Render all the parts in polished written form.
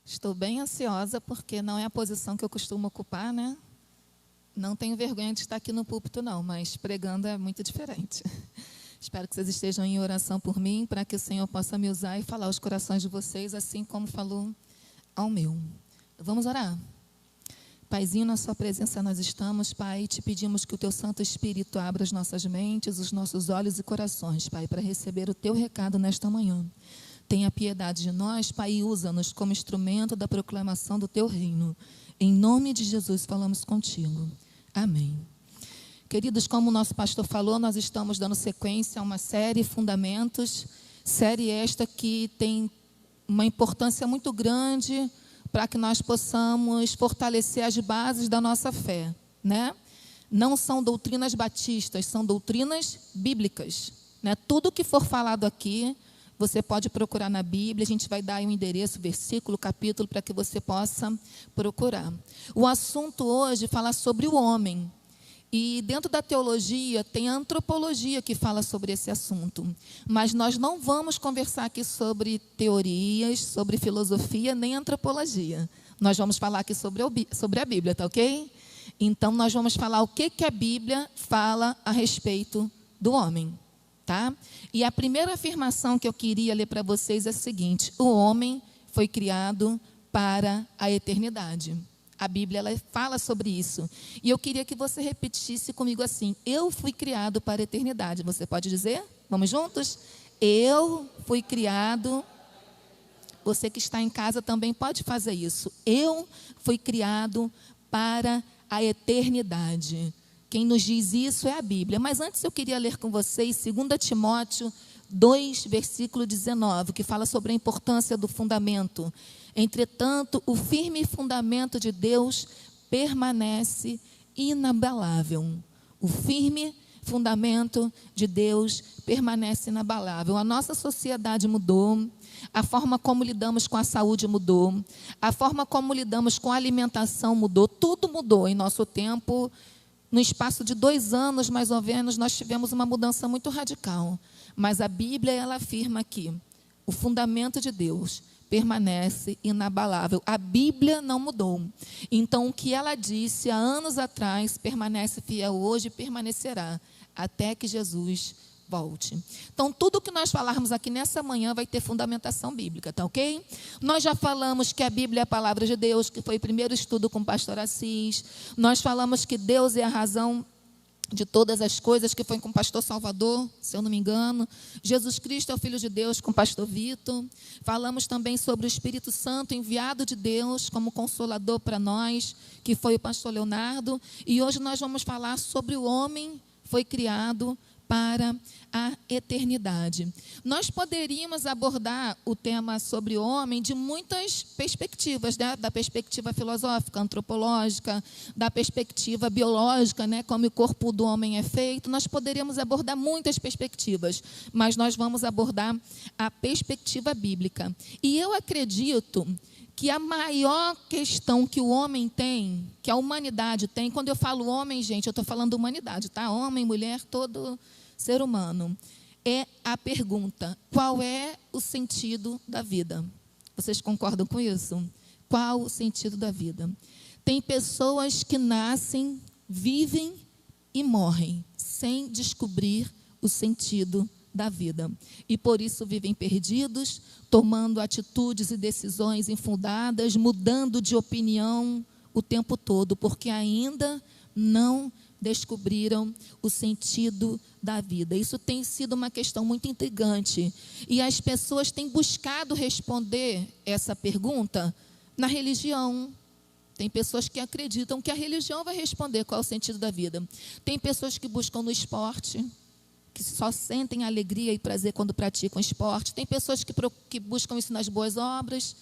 Estou bem ansiosa porque não é a posição que eu costumo ocupar, né? Não tenho vergonha de estar aqui no púlpito, não, mas pregando é muito diferente. Espero que vocês estejam em oração por mim, para que o Senhor possa me usar e falar aos corações de vocês, assim como falou ao meu. Vamos orar? Paizinho, na sua presença nós estamos, Pai, te pedimos que o teu Santo Espírito abra as nossas mentes, os nossos olhos e corações, Pai, para receber o teu recado nesta manhã. Tenha piedade de nós, Pai, e usa-nos como instrumento da proclamação do teu reino. Em nome de Jesus falamos contigo. Amém. Queridos, como o nosso pastor falou, nós estamos dando sequência a uma série Fundamentos, série esta que tem uma importância muito grande para que nós possamos fortalecer as bases da nossa fé, né? Não são doutrinas batistas, são doutrinas bíblicas, né? Tudo que for falado aqui, você pode procurar na Bíblia, a gente vai dar aí um endereço, versículo, capítulo, para que você possa procurar. O assunto hoje fala sobre o homem. E dentro da teologia, tem a antropologia que fala sobre esse assunto. Mas nós não vamos conversar aqui sobre teorias, sobre filosofia, nem antropologia. Nós vamos falar aqui sobre a Bíblia, tá ok? Então, nós vamos falar o que a Bíblia fala a respeito do homem, tá? E a primeira afirmação que eu queria ler para vocês é a seguinte: o homem foi criado para a eternidade. A Bíblia ela fala sobre isso. E eu queria que você repetisse comigo assim: eu fui criado para a eternidade. Você pode dizer? Vamos juntos? Eu fui criado. Você que está em casa também pode fazer isso. Eu fui criado para a eternidade. Quem nos diz isso é a Bíblia. Mas antes eu queria ler com vocês 2 Timóteo 2, versículo 19, que fala sobre a importância do fundamento. Entretanto, o firme fundamento de Deus permanece inabalável. O firme fundamento de Deus permanece inabalável. A nossa sociedade mudou, a forma como lidamos com a saúde mudou, a forma como lidamos com a alimentação mudou, tudo mudou em nosso tempo. No espaço de 2 anos, mais ou menos, nós tivemos uma mudança muito radical. Mas a Bíblia, ela afirma que o fundamento de Deus permanece inabalável. A Bíblia não mudou. Então, o que ela disse há anos atrás permanece fiel hoje e permanecerá até que Jesus volte. Então, tudo que nós falarmos aqui nessa manhã vai ter fundamentação bíblica, tá ok? Nós já falamos que a Bíblia é a palavra de Deus, que foi o primeiro estudo com o pastor Assis. Nós falamos que Deus é a razão de todas as coisas, que foi com o pastor Salvador, se eu não me engano. Jesus Cristo é o Filho de Deus, com o pastor Vitor. Falamos também sobre o Espírito Santo, enviado de Deus como consolador para nós, que foi o pastor Leonardo. E hoje nós vamos falar sobre o homem foi criado para a eternidade. Nós poderíamos abordar o tema sobre o homem de muitas perspectivas, né? Da perspectiva filosófica, antropológica, da perspectiva biológica, né? Como o corpo do homem é feito. Nós poderíamos abordar muitas perspectivas, mas nós vamos abordar a perspectiva bíblica. E eu acredito que a maior questão que o homem tem, que a humanidade tem, quando eu falo homem, gente, eu estou falando humanidade, tá? Homem, mulher, todo ser humano, é a pergunta: qual é o sentido da vida? Vocês concordam com isso? Qual o sentido da vida? Tem pessoas que nascem, vivem e morrem sem descobrir o sentido da vida. E por isso vivem perdidos, tomando atitudes e decisões infundadas, mudando de opinião o tempo todo, porque ainda não descobriram o sentido da vida. Isso tem sido uma questão muito intrigante. E as pessoas têm buscado responder essa pergunta na religião. Tem pessoas que acreditam que a religião vai responder qual é o sentido da vida. Tem pessoas que buscam no esporte, que só sentem alegria e prazer quando praticam esporte. Tem pessoas que buscam isso nas boas obras,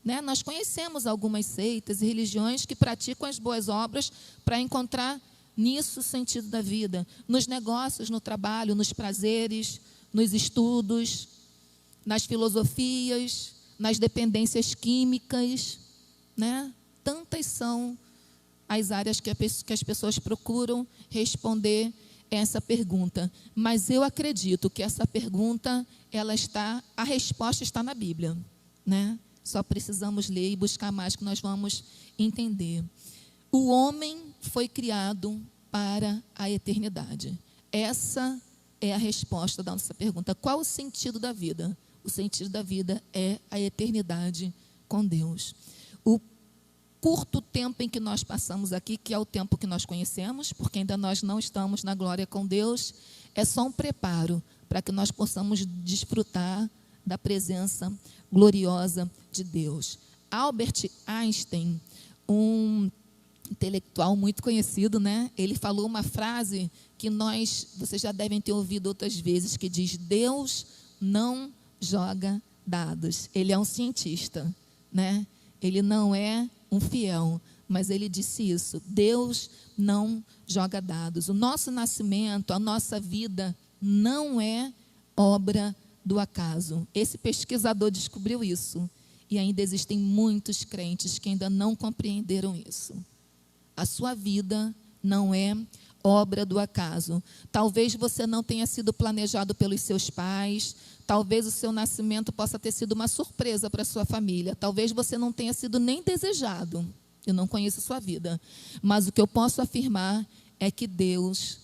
né? Nós conhecemos algumas seitas e religiões que praticam as boas obras para encontrar nisso o sentido da vida. Nos negócios, no trabalho, nos prazeres, nos estudos, nas filosofias, nas dependências químicas, né? Tantas são as áreas que as pessoas procuram responder essa pergunta. Mas eu acredito que essa pergunta, a resposta está na Bíblia, né? Só precisamos ler e buscar mais que nós vamos entender. O homem foi criado para a eternidade. Essa é a resposta da nossa pergunta. Qual o sentido da vida? O sentido da vida é a eternidade com Deus. O curto tempo em que nós passamos aqui, que é o tempo que nós conhecemos, porque ainda nós não estamos na glória com Deus, é só um preparo para que nós possamos desfrutar da presença gloriosa de Deus. Albert Einstein, um intelectual muito conhecido, né? Ele falou uma frase que vocês já devem ter ouvido outras vezes, que diz: Deus não joga dados. Ele é um cientista, né? Ele não é um fiel, mas ele disse isso: Deus não joga dados. O nosso nascimento, a nossa vida não é obra do acaso. Esse pesquisador descobriu isso. E ainda existem muitos crentes que ainda não compreenderam isso. A sua vida não é obra do acaso. Talvez você não tenha sido planejado pelos seus pais. Talvez o seu nascimento possa ter sido uma surpresa para a sua família. Talvez você não tenha sido nem desejado. Eu não conheço a sua vida. Mas o que eu posso afirmar é que Deus,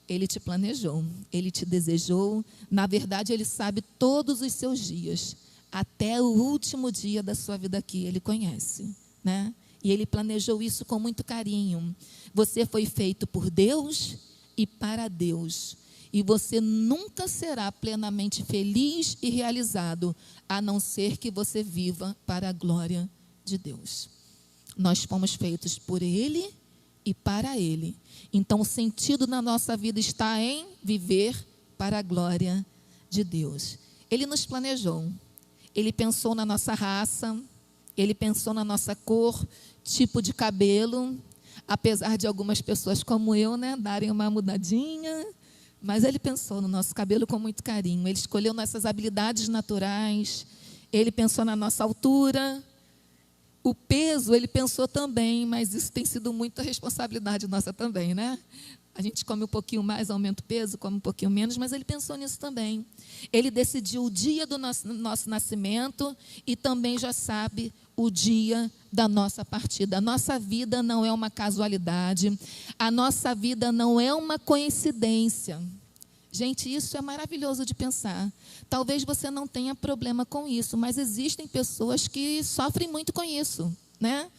Ele te planejou. Ele te desejou. Na verdade, Ele sabe todos os seus dias. Até o último dia da sua vida aqui, Ele conhece, né? E Ele planejou isso com muito carinho. Você foi feito por Deus e para Deus. E você nunca será plenamente feliz e realizado, a não ser que você viva para a glória de Deus. Nós fomos feitos por Ele e para Ele. Então, o sentido na nossa vida está em viver para a glória de Deus. Ele nos planejou. Ele pensou na nossa raça, Ele pensou na nossa cor, tipo de cabelo, apesar de algumas pessoas como eu, né, darem uma mudadinha, mas Ele pensou no nosso cabelo com muito carinho. Ele escolheu nossas habilidades naturais, Ele pensou na nossa altura, o peso Ele pensou também, mas isso tem sido muita responsabilidade nossa também, né? A gente come um pouquinho mais, aumenta o peso, come um pouquinho menos, mas Ele pensou nisso também. Ele decidiu o dia do nosso nascimento e também já sabe o dia da nossa partida. A nossa vida não é uma casualidade, a nossa vida não é uma coincidência. Gente, isso é maravilhoso de pensar. Talvez você não tenha problema com isso, mas existem pessoas que sofrem muito com isso, né?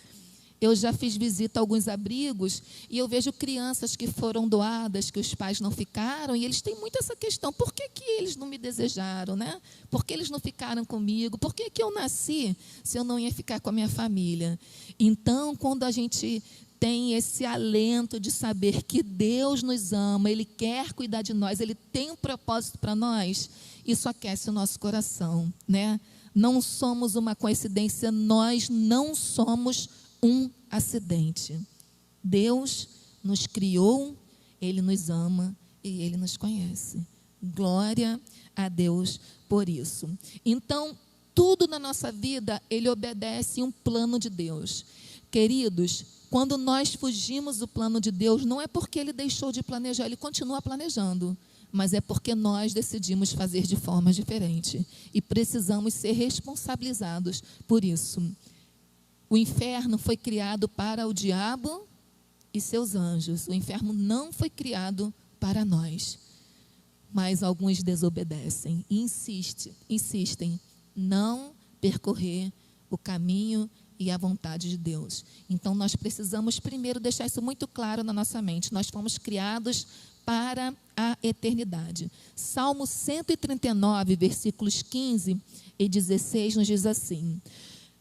Eu já fiz visita a alguns abrigos e eu vejo crianças que foram doadas, que os pais não ficaram, e eles têm muito essa questão: por que eles não me desejaram, né? Por que eles não ficaram comigo? Por que eu nasci se eu não ia ficar com a minha família? Então, quando a gente tem esse alento de saber que Deus nos ama, Ele quer cuidar de nós, Ele tem um propósito para nós, isso aquece o nosso coração, né? Não somos uma coincidência, nós não somos um acidente. Deus nos criou, Ele nos ama e Ele nos conhece. Glória a Deus por isso. Então, tudo na nossa vida, Ele obedece um plano de Deus. Queridos, quando nós fugimos do plano de Deus, não é porque Ele deixou de planejar, Ele continua planejando, mas é porque nós decidimos fazer de forma diferente e precisamos ser responsabilizados por isso. O inferno foi criado para o diabo e seus anjos. O inferno não foi criado para nós. Mas alguns desobedecem e insistem não percorrer o caminho e a vontade de Deus. Então, nós precisamos primeiro deixar isso muito claro na nossa mente. Nós fomos criados para a eternidade. Salmo 139, versículos 15 e 16, nos diz assim: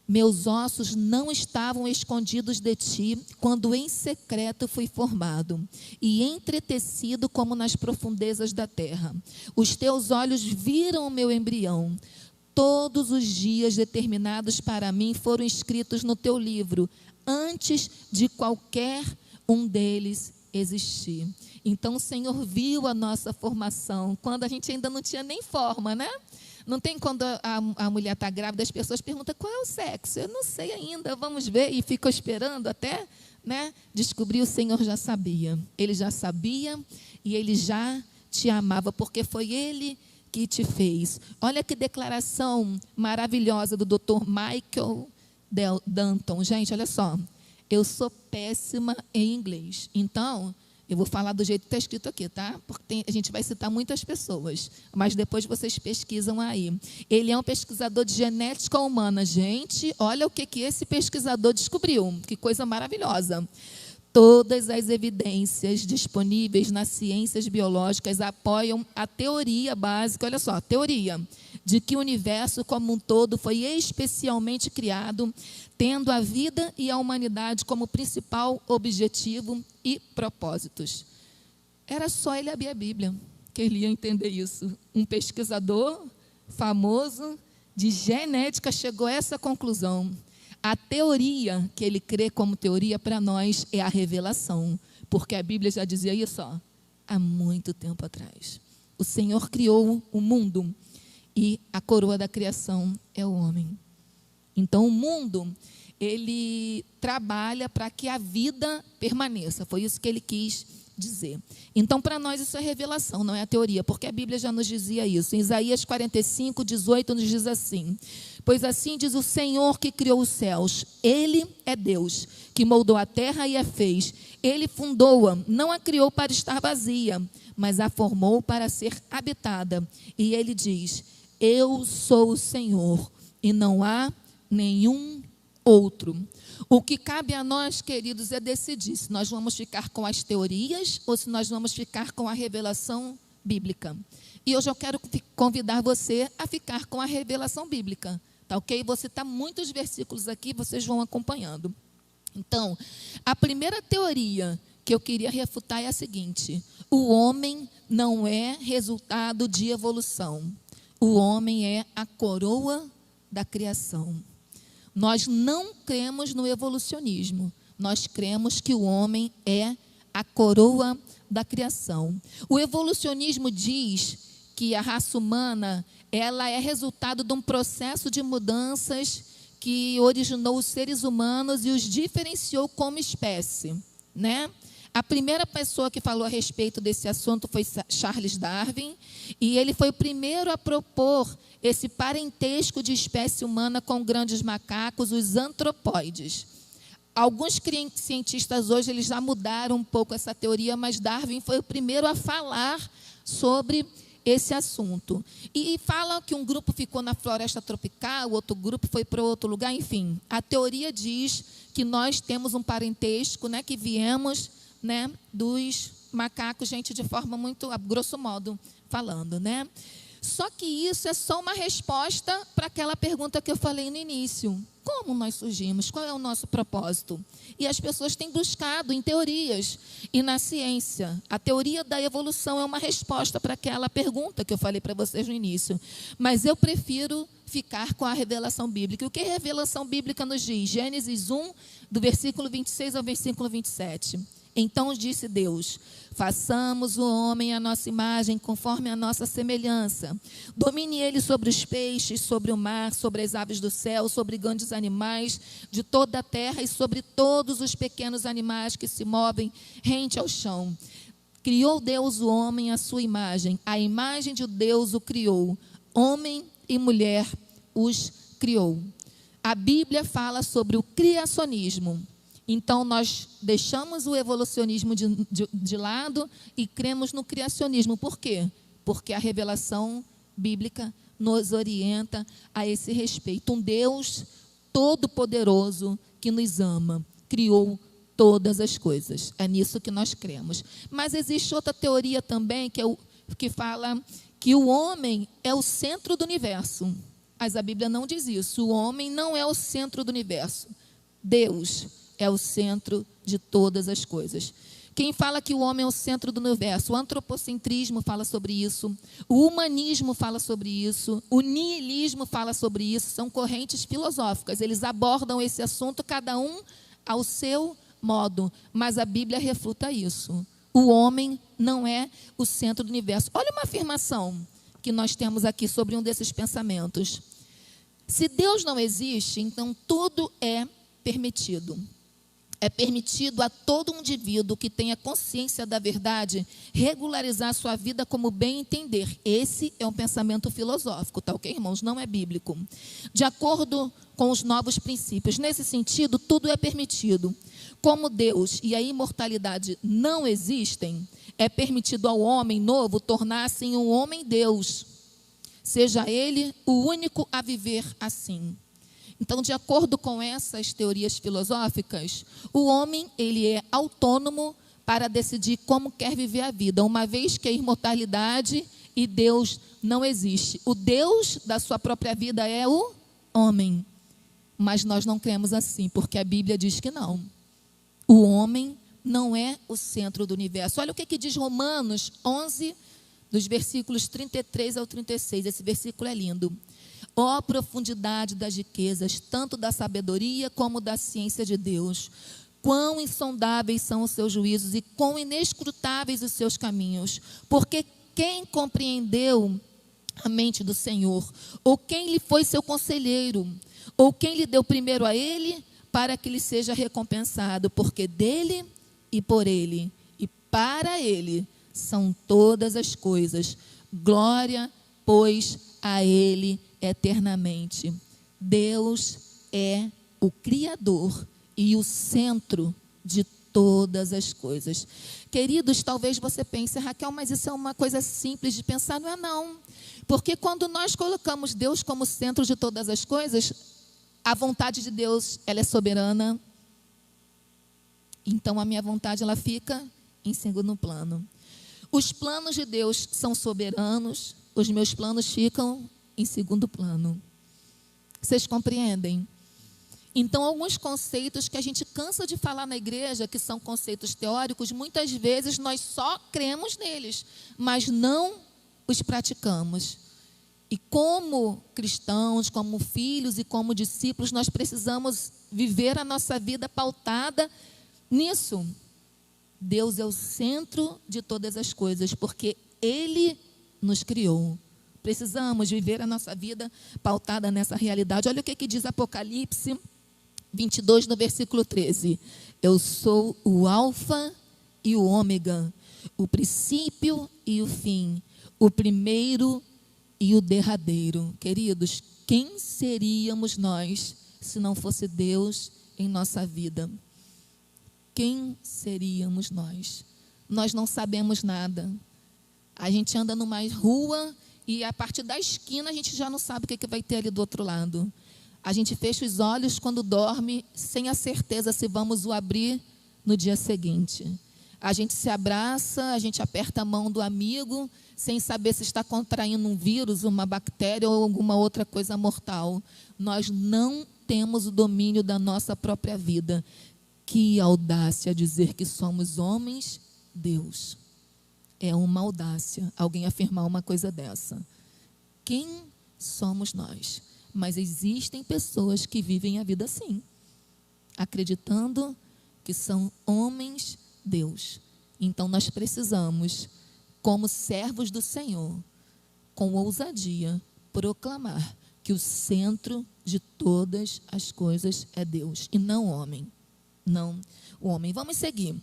meus ossos não estavam escondidos de ti, quando em secreto fui formado, e entretecido como nas profundezas da terra. Os teus olhos viram o meu embrião. Todos os dias determinados para mim foram escritos no teu livro, antes de qualquer um deles existir. Então o Senhor viu a nossa formação, quando a gente ainda não tinha nem forma, né? Não tem quando a mulher está grávida, as pessoas perguntam: qual é o sexo? Eu não sei ainda, vamos ver. E ficam esperando até, né, descobrir. O Senhor já sabia. Ele já sabia e Ele já te amava, porque foi Ele que te fez. Olha que declaração maravilhosa do Dr. Michael Danton. Gente, olha só. Eu sou péssima em inglês. Então, eu vou falar do jeito que está escrito aqui, tá? Porque a gente vai citar muitas pessoas. Mas depois vocês pesquisam aí. Ele é um pesquisador de genética humana. Gente, olha o que esse pesquisador descobriu. Que coisa maravilhosa. Todas as evidências disponíveis nas ciências biológicas apoiam a teoria básica, olha só, a teoria de que o universo como um todo foi especialmente criado, tendo a vida e a humanidade como principal objetivo e propósitos. Era só ele abrir a Bíblia que ele ia entender isso. Um pesquisador famoso de genética chegou a essa conclusão. A teoria que ele crê como teoria para nós é a revelação, porque a Bíblia já dizia isso há muito tempo atrás. O Senhor criou o mundo e a coroa da criação é o homem. Então, o mundo, ele trabalha para que a vida permaneça. Foi isso que ele quis dizer. Então, para nós, isso é revelação, não é a teoria, porque a Bíblia já nos dizia isso. Em Isaías 45, 18, nos diz assim: pois assim diz o Senhor que criou os céus. Ele é Deus, que moldou a terra e a fez. Ele fundou-a, não a criou para estar vazia, mas a formou para ser habitada. E ele diz: eu sou o Senhor, e não há nenhum outro. O que cabe a nós, queridos, é decidir se nós vamos ficar com as teorias ou se nós vamos ficar com a revelação bíblica. E hoje eu quero convidar você a ficar com a revelação bíblica, tá ok? Vou citar muitos versículos aqui, vocês vão acompanhando. Então, a primeira teoria que eu queria refutar é a seguinte: o homem não é resultado de evolução. O homem é a coroa da criação. Nós não cremos no evolucionismo. Nós cremos que o homem é a coroa da criação. O evolucionismo diz que a raça humana, ela é resultado de um processo de mudanças que originou os seres humanos e os diferenciou como espécie, né? A primeira pessoa que falou a respeito desse assunto foi Charles Darwin, e ele foi o primeiro a propor esse parentesco de espécie humana com grandes macacos, os antropóides. Alguns cientistas hoje eles já mudaram um pouco essa teoria, mas Darwin foi o primeiro a falar sobre esse assunto. E fala que um grupo ficou na floresta tropical, o outro grupo foi para outro lugar, enfim. A teoria diz que nós temos um parentesco, né, que viemos, né, dos macacos, gente, de forma muito, a grosso modo falando, né? Só que isso é só uma resposta para aquela pergunta que eu falei no início. Como nós surgimos? Qual é o nosso propósito? E as pessoas têm buscado em teorias e na ciência. A teoria da evolução é uma resposta para aquela pergunta que eu falei para vocês no início. Mas eu prefiro ficar com a revelação bíblica. O que a revelação bíblica nos diz? Gênesis 1, do versículo 26 ao versículo 27. Então disse Deus: façamos o homem à nossa imagem, conforme a nossa semelhança. Domine ele sobre os peixes, sobre o mar, sobre as aves do céu, sobre grandes animais de toda a terra e sobre todos os pequenos animais que se movem rente ao chão. Criou Deus o homem à sua imagem. A imagem de Deus o criou. Homem e mulher os criou. A Bíblia fala sobre o criacionismo. Então, nós deixamos o evolucionismo de lado e cremos no criacionismo. Por quê? Porque a revelação bíblica nos orienta a esse respeito. Um Deus todo-poderoso que nos ama, criou todas as coisas. É nisso que nós cremos. Mas existe outra teoria também, que fala que o homem é o centro do universo. Mas a Bíblia não diz isso. O homem não é o centro do universo. Deus é o centro de todas as coisas. Quem fala que o homem é o centro do universo? O antropocentrismo fala sobre isso, o humanismo fala sobre isso, o niilismo fala sobre isso. São correntes filosóficas, eles abordam esse assunto, cada um ao seu modo, mas a Bíblia refuta isso. O homem não é o centro do universo. Olha uma afirmação que nós temos aqui sobre um desses pensamentos. Se Deus não existe, então tudo é permitido. é permitido a todo indivíduo que tenha consciência da verdade regularizar sua vida como bem entender. Esse é um pensamento filosófico, tá ok, irmãos? Não é bíblico. De acordo com os novos princípios. Nesse sentido, tudo é permitido. Como Deus e a imortalidade não existem, é permitido ao homem novo tornar-se um homem-deus. Seja ele o único a viver assim. Então, de acordo com essas teorias filosóficas, o homem ele é autônomo para decidir como quer viver a vida, uma vez que a imortalidade e Deus não existe. O Deus da sua própria vida é o homem. Mas nós não cremos assim, porque a Bíblia diz que não. O homem não é o centro do universo. Olha o que diz Romanos 11, dos versículos 33 ao 36. Esse versículo é lindo. Ó profundidade das riquezas, tanto da sabedoria como da ciência de Deus. Quão insondáveis são os seus juízos e quão inescrutáveis os seus caminhos. Porque quem compreendeu a mente do Senhor? Ou quem lhe foi seu conselheiro? Ou quem lhe deu primeiro a ele, para que lhe seja recompensado? Porque dele e por ele e para ele são todas as coisas. Glória, pois, a ele eternamente. Deus é o Criador e o centro de todas as coisas. Queridos, talvez você pense, Raquel, mas isso é uma coisa simples de pensar. Não é não. Porque quando nós colocamos Deus como centro de todas as coisas, a vontade de Deus, ela é soberana. Então a minha vontade, ela fica em segundo plano. Os planos de Deus são soberanos, os meus planos ficam em segundo plano. Vocês compreendem? Então, alguns conceitos que a gente cansa de falar na igreja, que são conceitos teóricos, muitas vezes nós só cremos neles, mas não os praticamos. E como cristãos, como filhos e como discípulos, nós precisamos viver a nossa vida pautada nisso. Deus é o centro de todas as coisas, porque Ele nos criou. Precisamos viver a nossa vida pautada nessa realidade. Olha o que diz Apocalipse 22, no versículo 13. Eu sou o alfa e o ômega, o princípio e o fim, o primeiro e o derradeiro. Queridos, quem seríamos nós se não fosse Deus em nossa vida? Quem seríamos nós? Nós não sabemos nada. A gente anda numa rua e a partir da esquina a gente já não sabe o que vai ter ali do outro lado. A gente fecha os olhos quando dorme, sem a certeza se vamos o abrir no dia seguinte. A gente se abraça, a gente aperta a mão do amigo, sem saber se está contraindo um vírus, uma bactéria ou alguma outra coisa mortal. Nós não temos o domínio da nossa própria vida. Que audácia dizer que somos homens, Deus. É uma audácia alguém afirmar uma coisa dessa. Quem somos nós? Mas existem pessoas que vivem a vida assim, acreditando que são homens, Deus. Então nós precisamos, como servos do Senhor, com ousadia, proclamar que o centro de todas as coisas é Deus e não o homem. Não o homem. Vamos seguir.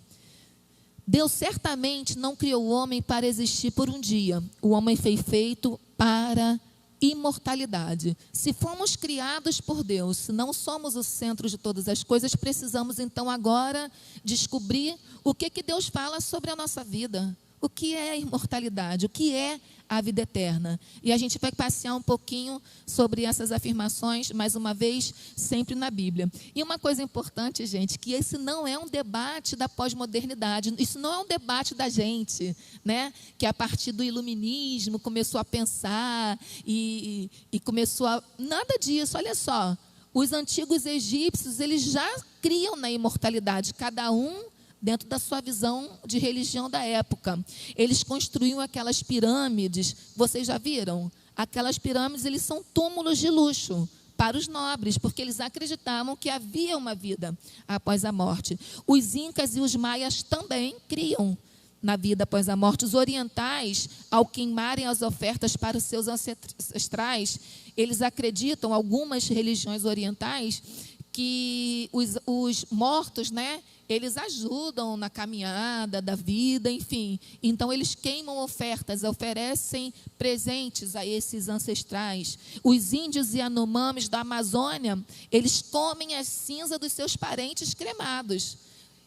Deus certamente não criou o homem para existir por um dia. O homem foi feito para imortalidade. Se fomos criados por Deus, se não somos o centro de todas as coisas, precisamos então agora descobrir o que Deus fala sobre a nossa vida. O que é a imortalidade? O que é a vida eterna? E a gente vai passear um pouquinho sobre essas afirmações, mais uma vez, sempre na Bíblia. E uma coisa importante, gente, que esse não é um debate da pós-modernidade, isso não é um debate da gente, né? Que a partir do iluminismo começou a pensar e começou a... Nada disso, olha só. Os antigos egípcios, eles já criam na imortalidade, cada um dentro da sua visão de religião da época. Eles construíam aquelas pirâmides, vocês já viram? Aquelas pirâmides, eles são túmulos de luxo para os nobres, porque eles acreditavam que havia uma vida após a morte. Os incas e os maias também criam na vida após a morte. Os orientais, ao queimarem as ofertas para os seus ancestrais, eles acreditam, algumas religiões orientais, que os mortos, né, eles ajudam na caminhada da vida, enfim. Então, eles queimam ofertas, oferecem presentes a esses ancestrais. Os índios e anomames da Amazônia, eles comem a cinza dos seus parentes cremados.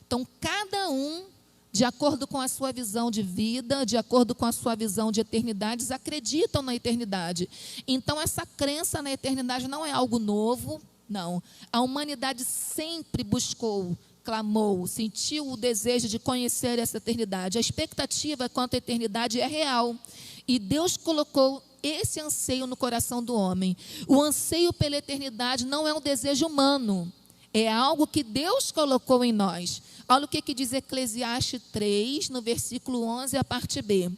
Então, cada um, de acordo com a sua visão de vida, de acordo com a sua visão de eternidades, acreditam na eternidade. Então, essa crença na eternidade não é algo novo, não. A humanidade sempre buscou, clamou, sentiu o desejo de conhecer essa eternidade. A expectativa quanto à eternidade é real. E Deus colocou esse anseio no coração do homem. O anseio pela eternidade não é um desejo humano. É algo que Deus colocou em nós. Olha o que diz Eclesiastes 3, no versículo 11, a parte B.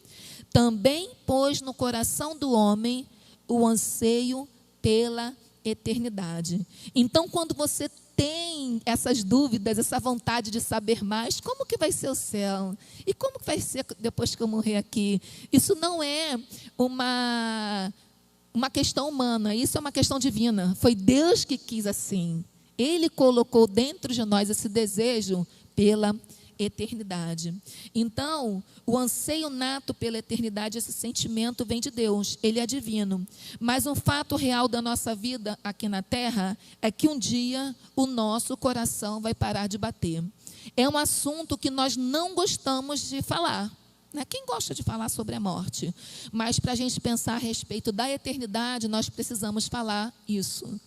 Também pôs no coração do homem o anseio pela eternidade. Então, quando você tem essas dúvidas, essa vontade de saber mais, como que vai ser o céu? E como que vai ser depois que eu morrer aqui? Isso não é uma questão humana, isso é uma questão divina. Foi Deus que quis assim. Ele colocou dentro de nós esse desejo pela eternidade. Então, o anseio nato pela eternidade, esse sentimento vem de Deus, ele é divino. Mas um fato real da nossa vida aqui na terra é que um dia o nosso coração vai parar de bater. É um assunto que nós não gostamos de falar. Né? Quem gosta de falar sobre a morte? Mas para a gente pensar a respeito da eternidade, nós precisamos falar isso.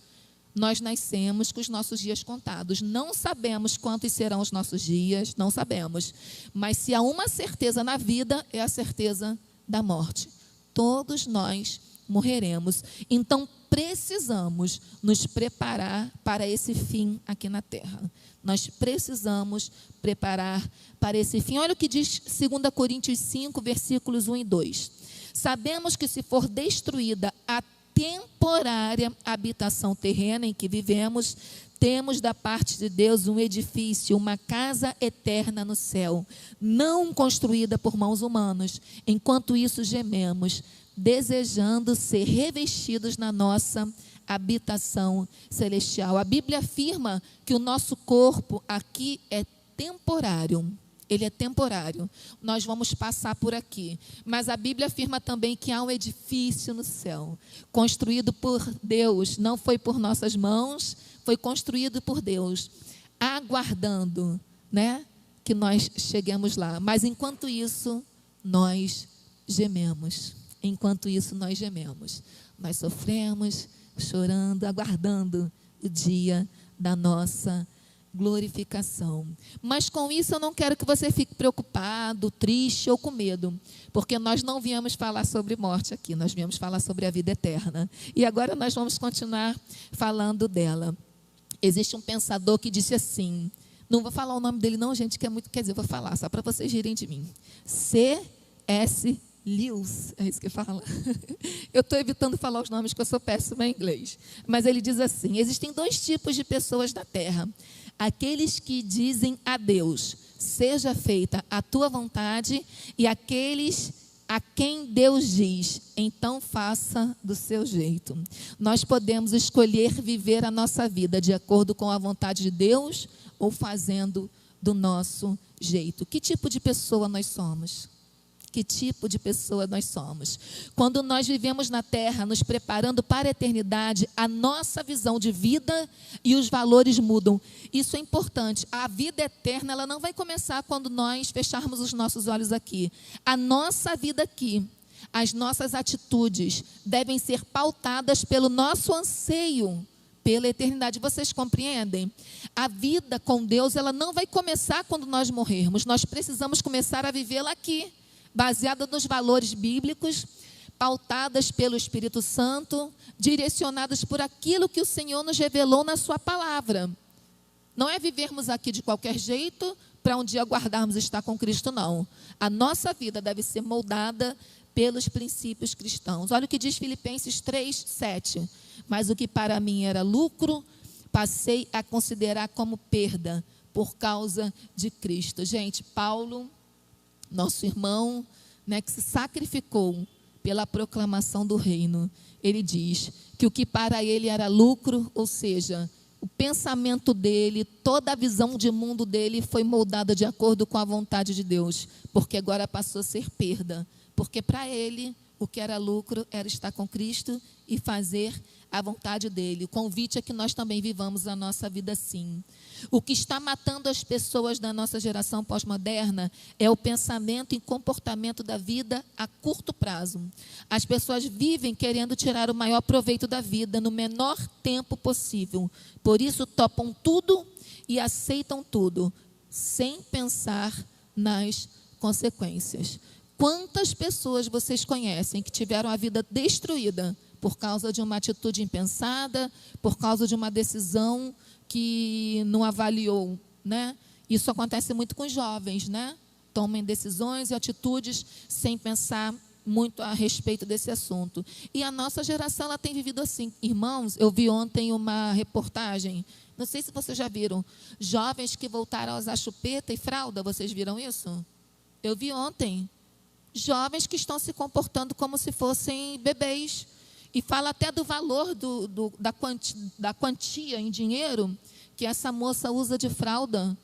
Nós nascemos com os nossos dias contados. Não sabemos quantos serão os nossos dias, não sabemos. Mas se há uma certeza na vida, é a certeza da morte. Todos nós morreremos. Então, precisamos nos preparar para esse fim aqui na terra. Nós precisamos preparar para esse fim. Olha o que diz 2 Coríntios 5, versículos 1 e 2. Sabemos que se for destruída a temporária habitação terrena em que vivemos, temos da parte de Deus um edifício, uma casa eterna no céu, não construída por mãos humanas. Enquanto isso gememos, desejando ser revestidos na nossa habitação celestial. A Bíblia afirma que o nosso corpo aqui é temporário. Ele é temporário. Nós vamos passar por aqui. Mas a Bíblia afirma também que há um edifício no céu, construído por Deus. Não foi por nossas mãos, foi construído por Deus, aguardando, né, que nós cheguemos lá. Mas enquanto isso, nós gememos. Enquanto isso, nós gememos. Nós sofremos, chorando, aguardando o dia da nossa glorificação. Mas com isso eu não quero que você fique preocupado, triste ou com medo, porque nós não viemos falar sobre morte aqui, nós viemos falar sobre a vida eterna. E agora nós vamos continuar falando dela. Existe um pensador que disse assim, não vou falar o nome dele não, gente, que é muito, quer dizer, eu vou falar, só para vocês rirem de mim. C.S. Lewis, é isso que fala. Eu estou evitando falar os nomes, que eu sou péssima em inglês. Mas ele diz assim, existem dois tipos de pessoas na terra. Aqueles que dizem a Deus, seja feita a tua vontade, e aqueles a quem Deus diz, então faça do seu jeito. Nós podemos escolher viver a nossa vida de acordo com a vontade de Deus ou fazendo do nosso jeito. Que tipo de pessoa nós somos? Que tipo de pessoa nós somos? Quando nós vivemos na terra, nos preparando para a eternidade, a nossa visão de vida e os valores mudam. Isso é importante. A vida eterna, ela não vai começar quando nós fecharmos os nossos olhos aqui. A nossa vida aqui, as nossas atitudes devem ser pautadas pelo nosso anseio pela eternidade. Vocês compreendem? A vida com Deus, ela não vai começar quando nós morrermos. Nós precisamos começar a vivê-la aqui, baseada nos valores bíblicos, pautadas pelo Espírito Santo, direcionadas por aquilo que o Senhor nos revelou na sua palavra. Não é vivermos aqui de qualquer jeito para um dia aguardarmos estar com Cristo, não. A nossa vida deve ser moldada pelos princípios cristãos. Olha o que diz Filipenses 3:7. Mas o que para mim era lucro, passei a considerar como perda por causa de Cristo. Gente, Paulo, nosso irmão, né, que se sacrificou pela proclamação do reino, ele diz que o que para ele era lucro, ou seja, o pensamento dele, toda a visão de mundo dele foi moldada de acordo com a vontade de Deus, porque agora passou a ser perda, porque para ele o que era lucro era estar com Cristo e fazer a vontade dele. O convite é que nós também vivamos a nossa vida assim. O que está matando as pessoas da nossa geração pós-moderna é o pensamento e comportamento da vida a curto prazo. As pessoas vivem querendo tirar o maior proveito da vida no menor tempo possível. Por isso topam tudo e aceitam tudo, sem pensar nas consequências. Quantas pessoas vocês conhecem que tiveram a vida destruída por causa de uma atitude impensada, por causa de uma decisão que não avaliou, né? Isso acontece muito com os jovens, né? Tomam decisões e atitudes sem pensar muito a respeito desse assunto. E a nossa geração, ela tem vivido assim. Irmãos, eu vi ontem uma reportagem, não sei se vocês já viram, jovens que voltaram a usar chupeta e fralda, vocês viram isso? Eu vi ontem. Jovens que estão se comportando como se fossem bebês. E fala até do valor da quantia em dinheiro que essa moça usa de fralda.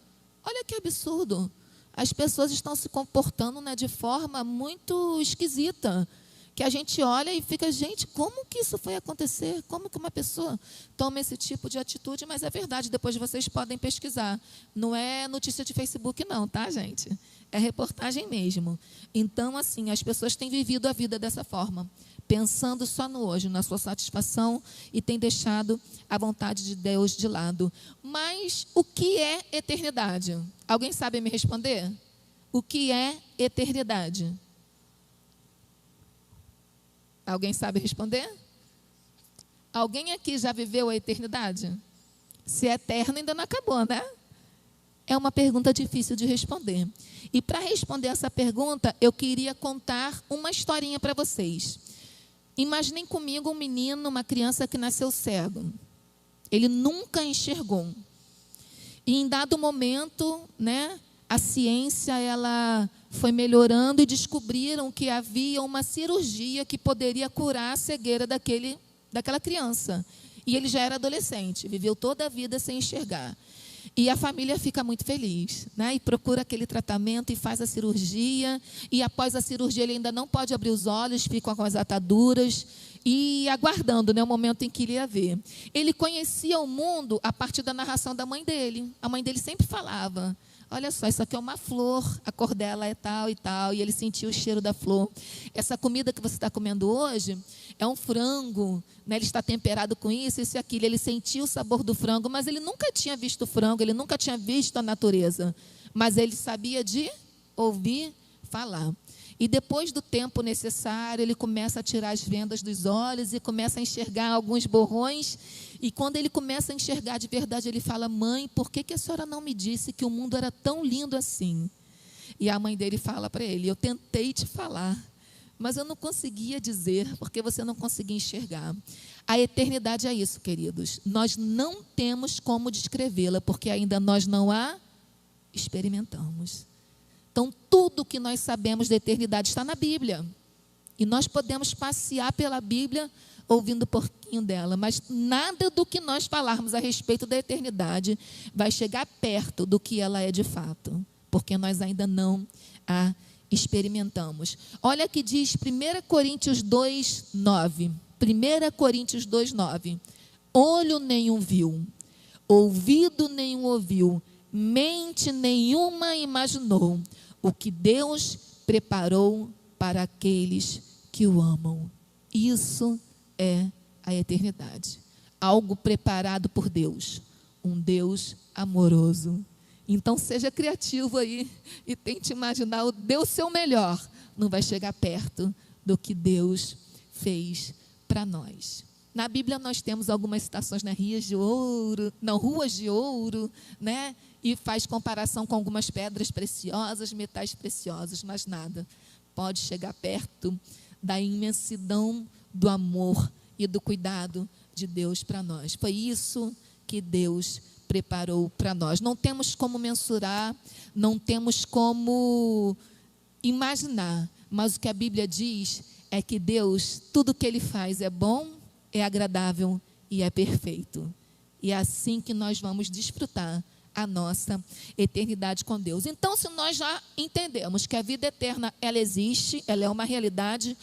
Olha que absurdo. As pessoas estão se comportando, né, de forma muito esquisita. Que a gente olha e fica, gente, como que isso foi acontecer? Como que uma pessoa toma esse tipo de atitude? Mas é verdade, depois vocês podem pesquisar. Não é notícia de Facebook não, tá, gente? É reportagem mesmo. Então, assim, as pessoas têm vivido a vida dessa forma, pensando só no hoje, na sua satisfação, e têm deixado a vontade de Deus de lado. Mas o que é eternidade? Alguém sabe me responder? O que é eternidade? Alguém sabe responder? Alguém aqui já viveu a eternidade? Se é eterno, ainda não acabou, né? É uma pergunta difícil de responder. E para responder essa pergunta, eu queria contar uma historinha para vocês. Imaginem comigo um menino, uma criança que nasceu cego. Ele nunca enxergou. E em dado momento, né, a ciência ela foi melhorando e descobriram que havia uma cirurgia que poderia curar a cegueira daquela criança. E ele já era adolescente, viveu toda a vida sem enxergar. E a família fica muito feliz, né? E procura aquele tratamento e faz a cirurgia. E após a cirurgia ele ainda não pode abrir os olhos, fica com as ataduras e aguardando, né, o momento em que ele ia ver. Ele conhecia o mundo a partir da narração da mãe dele. A mãe dele sempre falava: olha só, isso aqui é uma flor, a cor dela é tal e tal. E ele sentia o cheiro da flor. Essa comida que você está comendo hoje é um frango, né? Ele está temperado com isso e aquilo. Ele sentia o sabor do frango, mas ele nunca tinha visto o frango, ele nunca tinha visto a natureza. Mas ele sabia de ouvir falar. E depois do tempo necessário, ele começa a tirar as vendas dos olhos e começa a enxergar alguns borrões. E quando ele começa a enxergar de verdade, ele fala: mãe, por que a senhora não me disse que o mundo era tão lindo assim? E a mãe dele fala para ele: eu tentei te falar, mas eu não conseguia dizer, porque você não conseguia enxergar. A eternidade é isso, queridos. Nós não temos como descrevê-la, porque ainda nós não a experimentamos. Então, tudo que nós sabemos da eternidade está na Bíblia. E nós podemos passear pela Bíblia ouvindo um pouquinho dela, mas nada do que nós falarmos a respeito da eternidade vai chegar perto do que ela é de fato, porque nós ainda não a experimentamos. Olha que diz 1 Coríntios 2:9. 1 Coríntios 2:9. Olho nenhum viu, ouvido nenhum ouviu, mente nenhuma imaginou o que Deus preparou para aqueles que o amam. Isso é a eternidade. Algo preparado por Deus. Um Deus amoroso. Então seja criativo aí e tente imaginar, dê o seu melhor. Não vai chegar perto do que Deus fez para nós. Na Bíblia nós temos algumas citações, né? Ruas de ouro, né? E faz comparação com algumas pedras preciosas, metais preciosos, mas nada pode chegar perto da imensidão do amor e do cuidado de Deus para nós. Foi isso que Deus preparou para nós. Não temos como mensurar, não temos como imaginar, mas o que a Bíblia diz é que Deus, tudo que Ele faz é bom, é agradável e é perfeito. E é assim que nós vamos desfrutar a nossa eternidade com Deus. Então, se nós já entendemos que a vida eterna, ela existe, ela é uma realidade,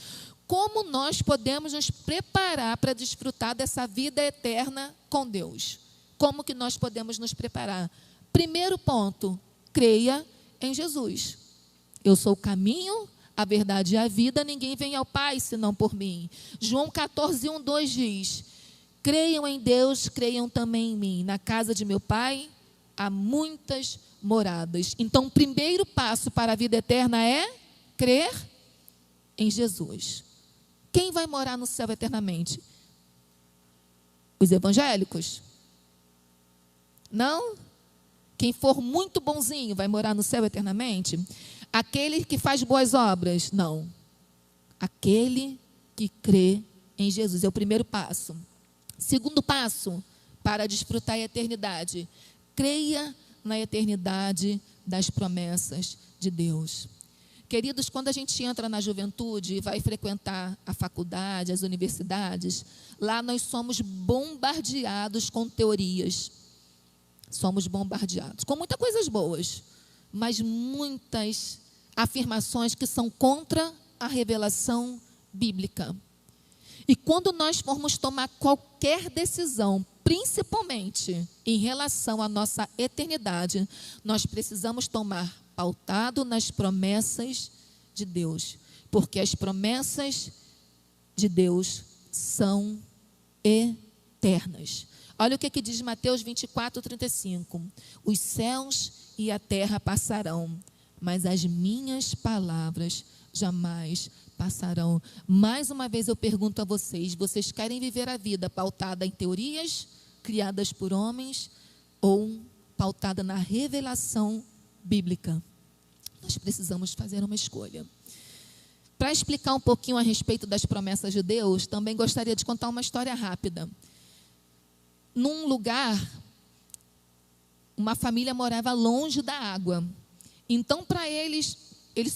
como nós podemos nos preparar para desfrutar dessa vida eterna com Deus? Como que nós podemos nos preparar? Primeiro ponto, creia em Jesus. Eu sou o caminho, a verdade e a vida, ninguém vem ao Pai senão por mim. João 14, 1, 2 diz: creiam em Deus, creiam também em mim. Na casa de meu Pai há muitas moradas. Então, o primeiro passo para a vida eterna é crer em Jesus. Quem vai morar no céu eternamente? Os evangélicos? Não? Quem for muito bonzinho vai morar no céu eternamente? Aquele que faz boas obras? Não. Aquele que crê em Jesus. É o primeiro passo. Segundo passo, para desfrutar a eternidade: creia na eternidade das promessas de Deus. Queridos, quando a gente entra na juventude e vai frequentar a faculdade, as universidades, lá nós somos bombardeados com teorias. Somos bombardeados com muitas coisas boas, mas muitas afirmações que são contra a revelação bíblica. E quando nós formos tomar qualquer decisão, principalmente em relação à nossa eternidade, nós precisamos tomar pautado nas promessas de Deus, porque as promessas de Deus são eternas. Olha o que diz Mateus 24, 35. Os céus e a terra passarão, mas as minhas palavras jamais passarão. Mais uma vez eu pergunto a vocês: vocês querem viver a vida pautada em teorias criadas por homens ou pautada na revelação bíblica? Nós precisamos fazer uma escolha. Para explicar um pouquinho a respeito das promessas de Deus, também gostaria de contar uma história rápida. Num lugar, uma família morava longe da água. Então, para eles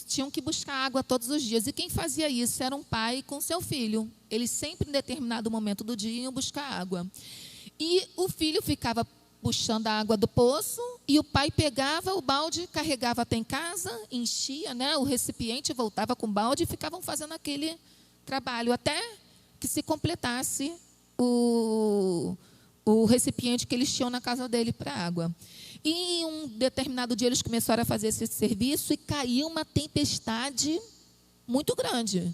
tinham que buscar água todos os dias. E quem fazia isso era um pai com seu filho. Eles sempre, em determinado momento do dia, iam buscar água. E o filho ficava puxando a água do poço, e o pai pegava o balde, carregava até em casa, enchia, o recipiente, voltava com o balde, e ficavam fazendo aquele trabalho até que se completasse o recipiente que eles tinham na casa dele para água. E em um determinado dia eles começaram a fazer esse serviço e caiu uma tempestade muito grande.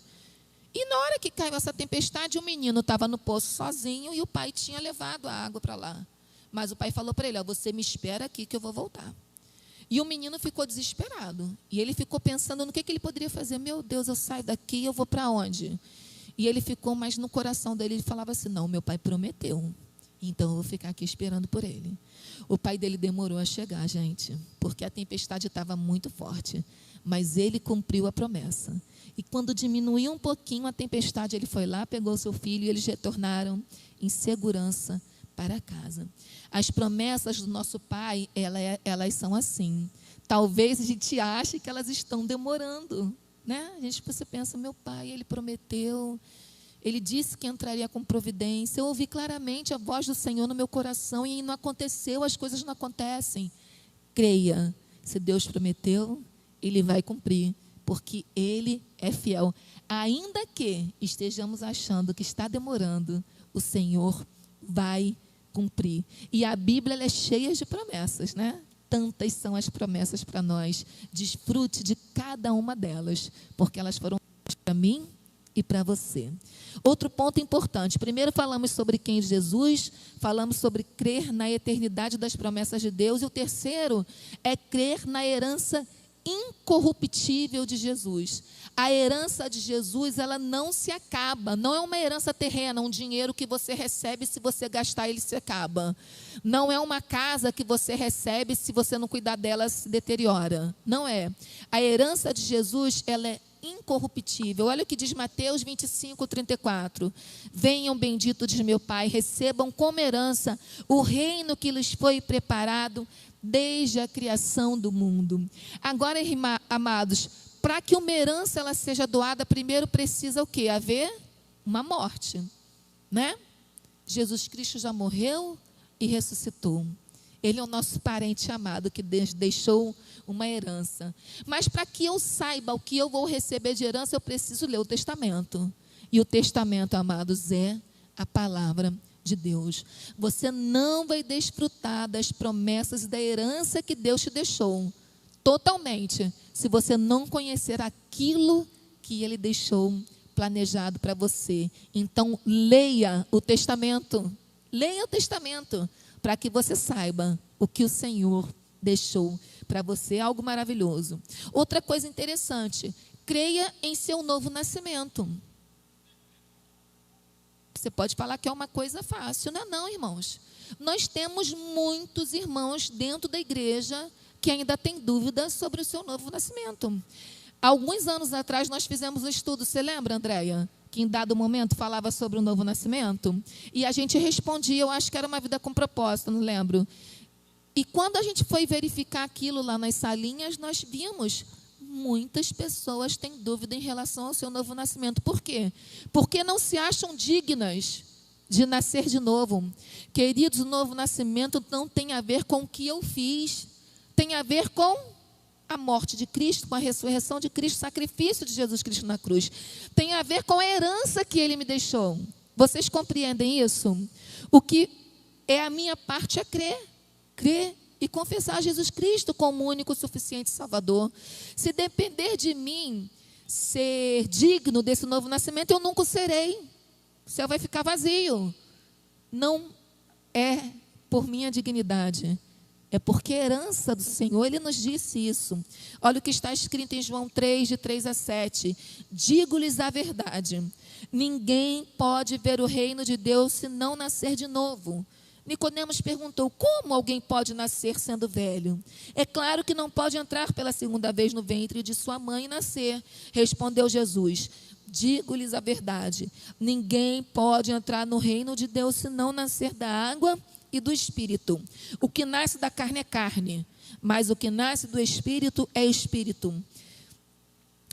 E na hora que caiu essa tempestade, o menino estava no poço sozinho e o pai tinha levado a água para lá. Mas o pai falou para ele: você me espera aqui que eu vou voltar. E o menino ficou desesperado. E ele ficou pensando no que ele poderia fazer. Meu Deus, eu saio daqui, eu vou para onde? E ele ficou, mas no coração dele ele falava assim: não, meu pai prometeu. Então eu vou ficar aqui esperando por ele. O pai dele demorou a chegar, gente, porque a tempestade estava muito forte. Mas ele cumpriu a promessa. E quando diminuiu um pouquinho a tempestade, ele foi lá, pegou seu filho e eles retornaram em segurança para casa. As promessas do nosso Pai, elas são assim. Talvez a gente ache que elas estão demorando, né? Você pensa: meu pai, ele prometeu, ele disse que entraria com providência. Eu ouvi claramente a voz do Senhor no meu coração e não aconteceu, as coisas não acontecem. Creia, se Deus prometeu, Ele vai cumprir, porque Ele é fiel. Ainda que estejamos achando que está demorando, o Senhor vai cumprir. E a Bíblia, ela é cheia de promessas, né? Tantas são as promessas para nós. Desfrute de cada uma delas, porque elas foram para mim e para você. Outro ponto importante: primeiro falamos sobre quem é Jesus, falamos sobre crer na eternidade das promessas de Deus, e o terceiro é crer na herança incorruptível de Jesus. A herança de Jesus, ela não se acaba, não é uma herança terrena, um dinheiro que você recebe, se você gastar ele se acaba. Não é uma casa que você recebe, se você não cuidar dela se deteriora. Não é. A herança de Jesus, ela é incorruptível. Olha o que diz Mateus 25, 34. Venham benditos de meu Pai, recebam como herança o reino que lhes foi preparado desde a criação do mundo. Agora, amados, para que uma herança ela seja doada, primeiro precisa o quê? Haver uma morte, né? Jesus Cristo já morreu e ressuscitou. Ele é o nosso parente amado que Deus deixou uma herança. Mas para que eu saiba o que eu vou receber de herança, eu preciso ler o testamento. E o testamento, amados, é a palavra de Deus. Você não vai desfrutar das promessas e da herança que Deus te deixou totalmente, se você não conhecer aquilo que Ele deixou planejado para você. Então, leia o testamento. Leia o testamento, para que você saiba o que o Senhor deixou para você. Algo maravilhoso. Outra coisa interessante, creia em seu novo nascimento. Você pode falar que é uma coisa fácil. Não é não, irmãos. Nós temos muitos irmãos dentro da igreja que ainda têm dúvidas sobre o seu novo nascimento. Alguns anos atrás nós fizemos um estudo, você lembra, Andréia? Que em dado momento falava sobre o novo nascimento. E a gente respondia, eu acho que era uma vida com propósito, não lembro. E quando a gente foi verificar aquilo lá nas salinhas, nós vimos muitas pessoas têm dúvida em relação ao seu novo nascimento. Por quê? Porque não se acham dignas de nascer de novo. Queridos, o novo nascimento não tem a ver com o que eu fiz. Tem a ver com a morte de Cristo, com a ressurreição de Cristo, o sacrifício de Jesus Cristo na cruz. Tem a ver com a herança que Ele me deixou. Vocês compreendem isso? O que é a minha parte é crer e confessar Jesus Cristo como único, suficiente Salvador. Se depender de mim ser digno desse novo nascimento, eu nunca o serei. O céu vai ficar vazio. Não é por minha dignidade. É porque a herança do Senhor, Ele nos disse isso. Olha o que está escrito em João 3, de 3 a 7. Digo-lhes a verdade. Ninguém pode ver o reino de Deus se não nascer de novo. Nicodemos perguntou, como alguém pode nascer sendo velho? É claro que não pode entrar pela segunda vez no ventre de sua mãe e nascer. Respondeu Jesus, digo-lhes a verdade. Ninguém pode entrar no reino de Deus se não nascer da água e do Espírito. O que nasce da carne é carne, mas o que nasce do Espírito é Espírito.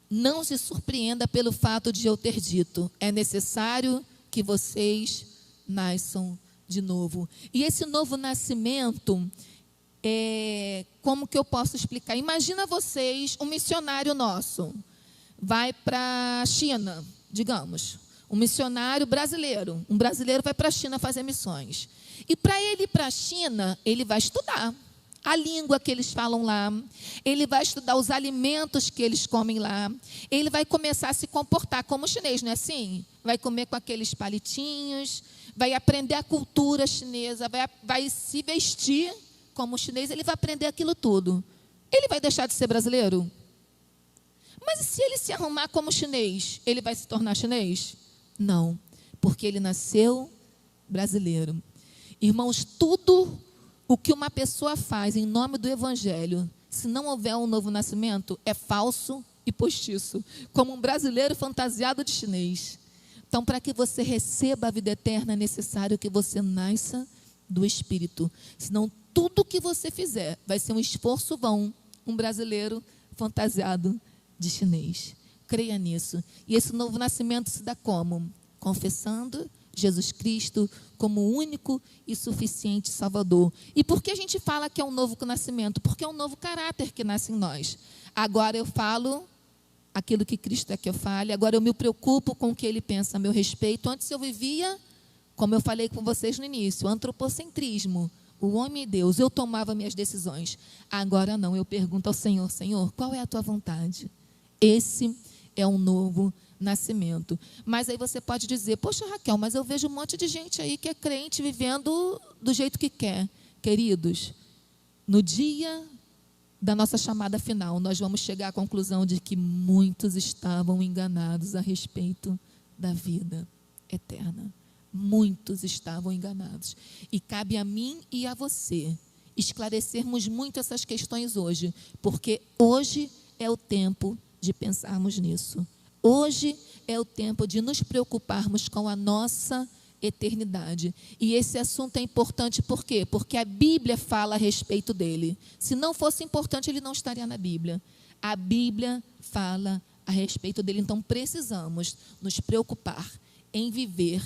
Não se surpreenda pelo fato de eu ter dito, é necessário que vocês nasçam de novo. E esse novo nascimento, como que eu posso explicar? Imagina vocês, um missionário nosso, vai para a China, digamos, um missionário brasileiro, um brasileiro vai para a China fazer missões. E para ele ir para a China, ele vai estudar a língua que eles falam lá, ele vai estudar os alimentos que eles comem lá, ele vai começar a se comportar como chinês, não é assim? Vai comer com aqueles palitinhos, vai aprender a cultura chinesa, vai se vestir como chinês, ele vai aprender aquilo tudo. Ele vai deixar de ser brasileiro? Mas e se ele se arrumar como chinês, ele vai se tornar chinês? Não, porque ele nasceu brasileiro. Irmãos, tudo o que uma pessoa faz em nome do Evangelho, se não houver um novo nascimento, é falso e postiço, como um brasileiro fantasiado de chinês. Então, para que você receba a vida eterna, é necessário que você nasça do Espírito. Senão, tudo que você fizer vai ser um esforço vão, um brasileiro fantasiado de chinês. Creia nisso. E esse novo nascimento se dá como? Confessando Jesus Cristo como o único e suficiente Salvador. E por que a gente fala que é um novo nascimento? Porque é um novo caráter que nasce em nós. Agora eu falo aquilo que Cristo quer que eu fale, agora eu me preocupo com o que Ele pensa a meu respeito. Antes eu vivia, como eu falei com vocês no início, antropocentrismo, o homem e Deus, eu tomava minhas decisões. Agora não, eu pergunto ao Senhor, Senhor, qual é a tua vontade? Esse é um novo nascimento. Mas aí você pode dizer, poxa Raquel, mas eu vejo um monte de gente aí que é crente vivendo do jeito que quer. Queridos, no dia da nossa chamada final, nós vamos chegar à conclusão de que muitos estavam enganados a respeito da vida eterna. Muitos estavam enganados. E cabe a mim e a você esclarecermos muito essas questões hoje, porque hoje é o tempo de pensarmos nisso. Hoje é o tempo de nos preocuparmos com a nossa eternidade. E esse assunto é importante por quê? Porque a Bíblia fala a respeito dele. Se não fosse importante, ele não estaria na Bíblia. A Bíblia fala a respeito dele. Então, precisamos nos preocupar em viver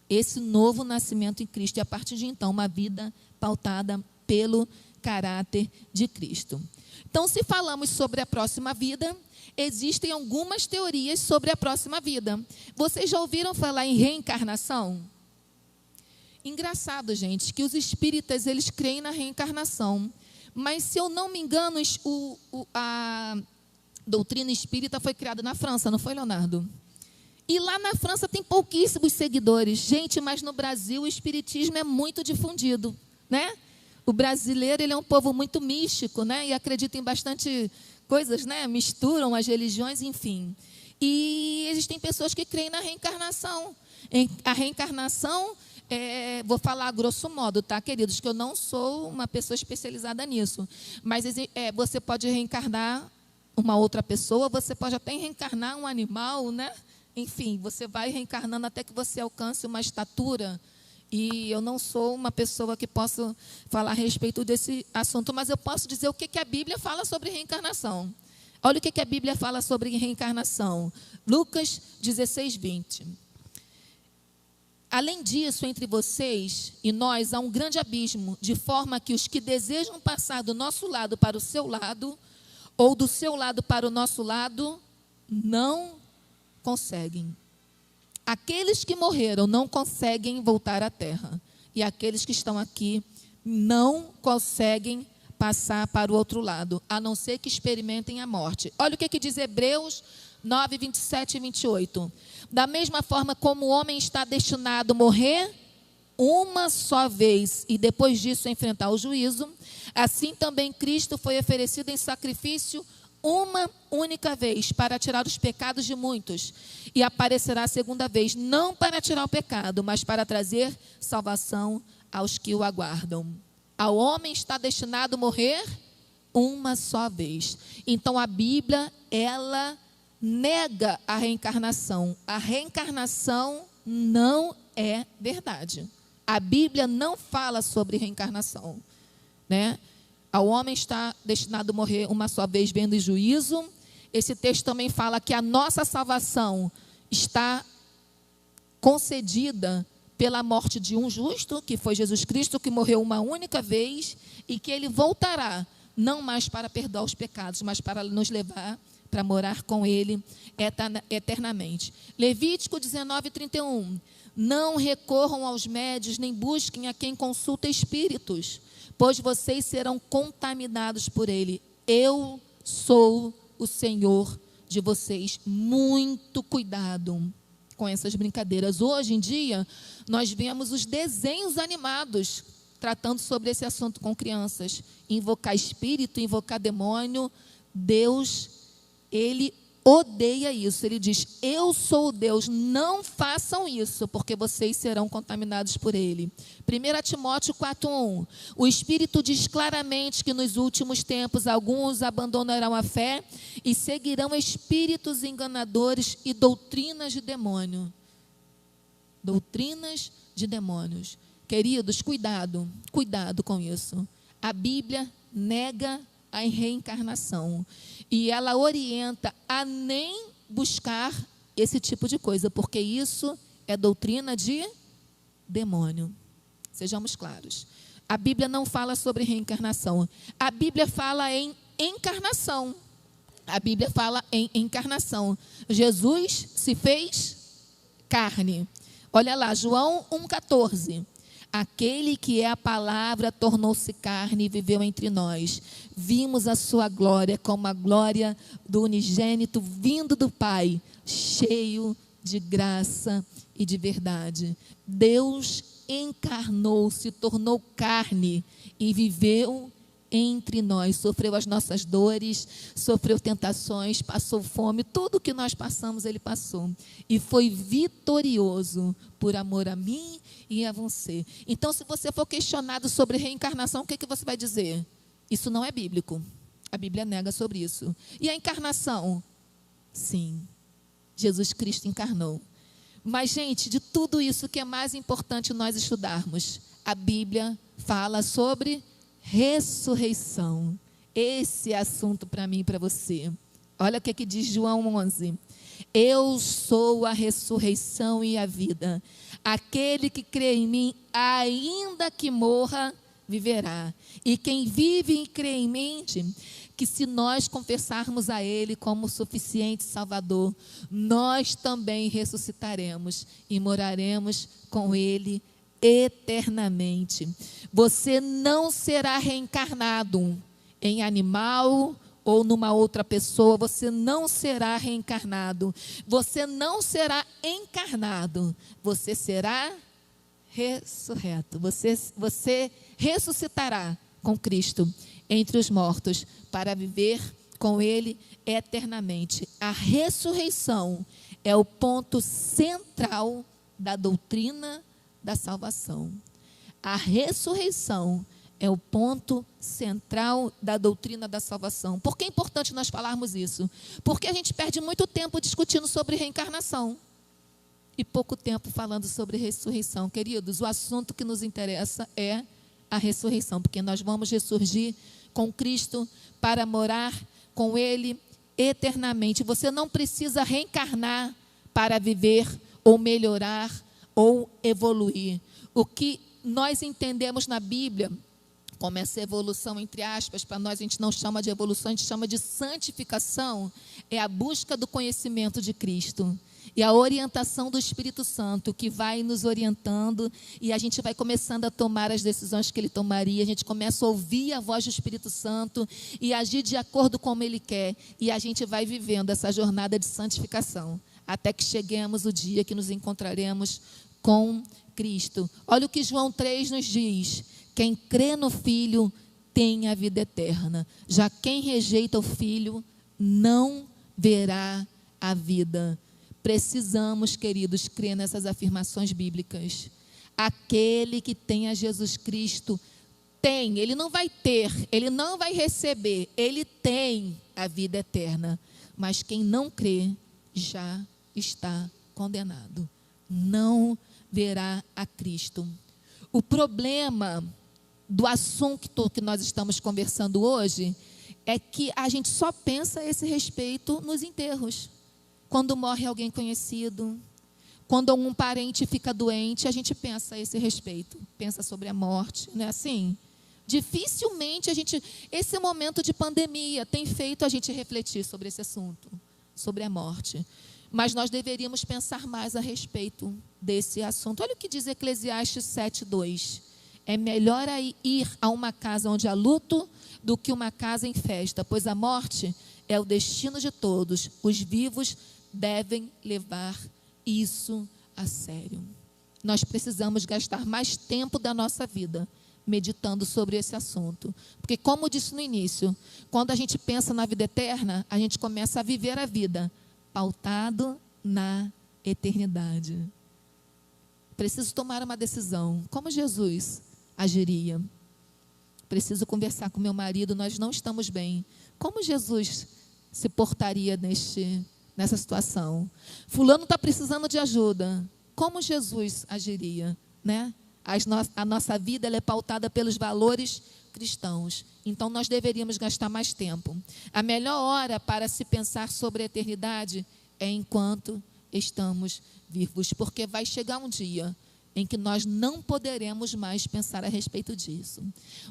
esse novo nascimento em Cristo. E a partir de então, uma vida pautada pelo caráter de Cristo. Então, se falamos sobre a próxima vida, existem algumas teorias sobre a próxima vida. Vocês já ouviram falar em reencarnação? Engraçado, gente, que os espíritas, eles creem na reencarnação. Mas, se eu não me engano, a doutrina espírita foi criada na França, não foi, Leonardo? E lá na França tem pouquíssimos seguidores. Gente, mas no Brasil o espiritismo é muito difundido, né? O brasileiro, ele é um povo muito místico, né? E acredita em bastante coisas, né? Misturam as religiões, enfim. E existem pessoas que creem na reencarnação. A reencarnação, vou falar grosso modo, tá, queridos? Que eu não sou uma pessoa especializada nisso. Mas você pode reencarnar uma outra pessoa, você pode até reencarnar um animal, né? Enfim, você vai reencarnando até que você alcance uma estatura. E eu não sou uma pessoa que possa falar a respeito desse assunto, mas eu posso dizer o que a Bíblia fala sobre reencarnação. Olha o que a Bíblia fala sobre reencarnação. Lucas 16, 20. Além disso, entre vocês e nós há um grande abismo, de forma que os que desejam passar do nosso lado para o seu lado, ou do seu lado para o nosso lado, não conseguem. Aqueles que morreram não conseguem voltar à terra. E aqueles que estão aqui não conseguem passar para o outro lado, a não ser que experimentem a morte. Olha o que diz Hebreus 9, 27 e 28. Da mesma forma como o homem está destinado a morrer uma só vez e depois disso enfrentar o juízo, assim também Cristo foi oferecido em sacrifício uma única vez para tirar os pecados de muitos, e aparecerá a segunda vez, não para tirar o pecado, mas para trazer salvação aos que o aguardam. Ao homem está destinado a morrer uma só vez. Então a Bíblia, ela nega a reencarnação. A reencarnação não é verdade. A Bíblia não fala sobre reencarnação, né? Ao homem está destinado a morrer uma só vez, vendo em juízo. Esse texto também fala que a nossa salvação está concedida pela morte de um justo, que foi Jesus Cristo, que morreu uma única vez, e que ele voltará, não mais para perdoar os pecados, mas para nos levar para morar com ele eternamente. Levítico 19, 31. Não recorram aos médios, nem busquem a quem consulta espíritos, pois vocês serão contaminados por ele. Eu sou o Senhor de vocês. Muito cuidado com essas brincadeiras. Hoje em dia, nós vemos os desenhos animados tratando sobre esse assunto com crianças. Invocar espírito, invocar demônio. Deus, ele odeia isso. Ele diz, eu sou Deus, não façam isso, porque vocês serão contaminados por ele. 1 Timóteo 4:1. O Espírito diz claramente que nos últimos tempos alguns abandonarão a fé e seguirão espíritos enganadores e doutrinas de demônio. Doutrinas de demônios. Queridos, cuidado com isso. A Bíblia nega a reencarnação. E ela orienta a nem buscar esse tipo de coisa, porque isso é doutrina de demônio. Sejamos claros. A Bíblia não fala sobre reencarnação. A Bíblia fala em encarnação. A Bíblia fala em encarnação. Jesus se fez carne. Olha lá, João 1,14. Aquele que é a palavra tornou-se carne e viveu entre nós. Vimos a sua glória como a glória do unigênito vindo do Pai, cheio de graça e de verdade. Deus encarnou, se tornou carne e viveu entre nós. Sofreu as nossas dores, sofreu tentações, passou fome. Tudo que nós passamos, ele passou. E foi vitorioso por amor a mim e a você. Então, se você for questionado sobre reencarnação, o que você vai dizer? Isso não é bíblico. A Bíblia nega sobre isso. E a encarnação? Sim, Jesus Cristo encarnou. Mas, gente, de tudo isso, o que é mais importante nós estudarmos? A Bíblia fala sobre ressurreição. Esse é assunto para mim e para você. Olha o que diz João 11. Eu sou a ressurreição e a vida. Aquele que crê em mim, ainda que morra, viverá. E quem vive e crê em mim, que se nós confessarmos a Ele como suficiente Salvador, nós também ressuscitaremos e moraremos com Ele eternamente. Você não será reencarnado em animal ou numa outra pessoa, você não será reencarnado. Você não será encarnado, você será ressurreto. Você ressuscitará com Cristo entre os mortos para viver com Ele eternamente. A ressurreição é o ponto central da doutrina da salvação. A ressurreição é o ponto central da doutrina da salvação. Por que é importante nós falarmos isso? Porque a gente perde muito tempo discutindo sobre reencarnação e pouco tempo falando sobre ressurreição. Queridos, o assunto que nos interessa é a ressurreição, porque nós vamos ressurgir com Cristo para morar com Ele eternamente. Você não precisa reencarnar para viver ou melhorar ou evoluir. O que nós entendemos na Bíblia como essa evolução, entre aspas, para nós a gente não chama de evolução, a gente chama de santificação, é a busca do conhecimento de Cristo e a orientação do Espírito Santo, que vai nos orientando e a gente vai começando a tomar as decisões que Ele tomaria, a gente começa a ouvir a voz do Espírito Santo e agir de acordo com como Ele quer, e a gente vai vivendo essa jornada de santificação, até que cheguemos o dia que nos encontraremos com Cristo. Olha o que João 3 nos diz: quem crê no Filho tem a vida eterna. Já quem rejeita o Filho não verá a vida. Precisamos, queridos, crer nessas afirmações bíblicas. Aquele que tem a Jesus Cristo tem, ele não vai ter, ele não vai receber, ele tem a vida eterna. Mas quem não crê já está condenado. Não verá a Cristo. O problema do assunto que nós estamos conversando hoje é que a gente só pensa a esse respeito nos enterros. Quando morre alguém conhecido, quando algum parente fica doente, a gente pensa a esse respeito, pensa sobre a morte, não é assim? Dificilmente esse momento de pandemia tem feito a gente refletir sobre esse assunto, sobre a morte. Mas nós deveríamos pensar mais a respeito desse assunto. Olha o que diz Eclesiastes 7:2. É melhor ir a uma casa onde há luto do que uma casa em festa, pois a morte é o destino de todos. Os vivos devem levar isso a sério. Nós precisamos gastar mais tempo da nossa vida meditando sobre esse assunto. Porque, como eu disse no início, quando a gente pensa na vida eterna, a gente começa a viver a vida pautado na eternidade. Preciso tomar uma decisão. Como Jesus agiria? Preciso conversar com meu marido, nós não estamos bem. Como Jesus se portaria nessa situação? Fulano está precisando de ajuda. Como Jesus agiria? Né? A nossa vida ela é pautada pelos valores cristãos. Então, nós deveríamos gastar mais tempo. A melhor hora para se pensar sobre a eternidade é enquanto estamos vivos, porque vai chegar um dia em que nós não poderemos mais pensar a respeito disso.